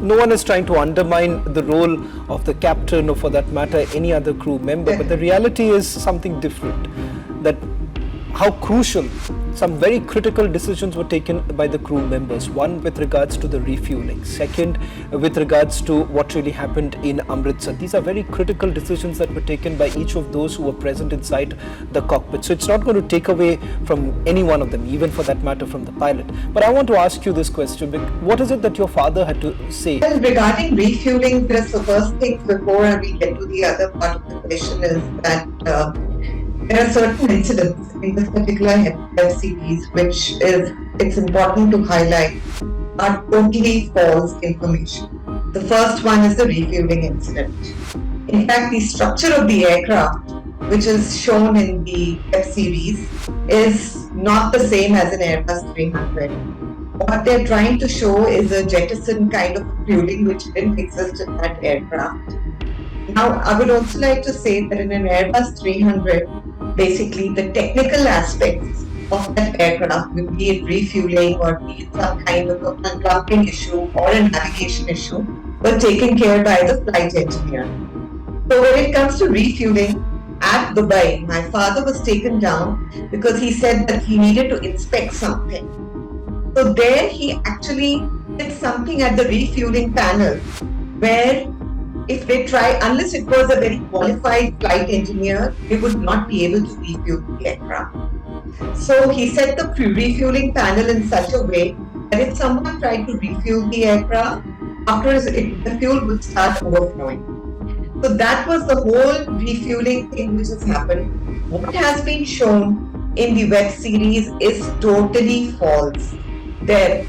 no one is trying to undermine the role of the captain or, for that matter, any other crew member. But the reality is something different. That how crucial some very critical decisions were taken by the crew members. One, with regards to the refueling. Second, with regards to what really happened in Amritsar. These are very critical decisions that were taken by each of those who were present inside the cockpit. So it's not going to take away from any one of them, even for that matter from the pilot. But I want to ask you this question. What is it that your father had to say? Well, regarding refueling, the first thing before we get to the other part of the question is that there are certain incidents in this particular web series which it's important to highlight are totally false information. The first one is the refueling incident. In fact, the structure of the aircraft, which is shown in the web series, is not the same as an Airbus 300. What they're trying to show is a jettison kind of fueling which didn't exist in that aircraft. Now, I would also like to say that in an Airbus 300, basically the technical aspects of that aircraft, be it refueling or be it some kind of a unplugging issue or a navigation issue, were taken care by the flight engineer. So when it comes to refueling, at Dubai, my father was taken down because he said that he needed to inspect something. So there he actually did something at the refueling panel where if they try, unless it was a very qualified flight engineer, they would not be able to refuel the aircraft. So he set the refueling panel in such a way that if someone tried to refuel the aircraft, afterwards the fuel would start overflowing. So that was the whole refueling thing which has happened. What has been shown in the web series is totally false. I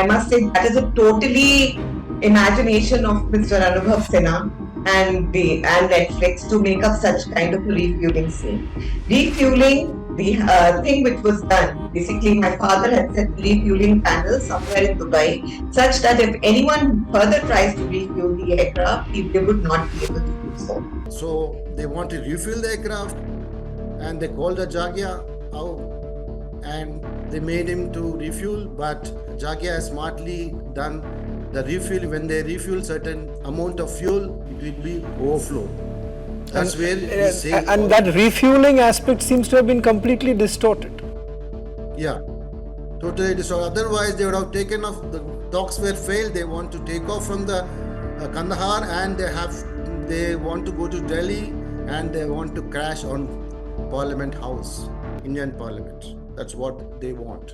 must say that is a totally imagination of Mr. Anubhav Sinha and Netflix to make up such kind of a refueling scene. Refueling, the thing which was done, basically my father had set the refueling panel somewhere in Dubai such that if anyone further tries to refuel the aircraft, they would not be able to do so. So they want to refuel the aircraft and they called the Jaggia out and they made him to refuel, but Jaggia has smartly done the refuel. When they refuel certain amount of fuel, it will be overflow. That's where we say. And that refueling aspect seems to have been completely distorted. Yeah, totally distorted. Otherwise, they would have taken off. The talks were failed. They want to take off from the Kandahar and they want to go to Delhi and they want to crash on Parliament House, Indian Parliament. That's what they want.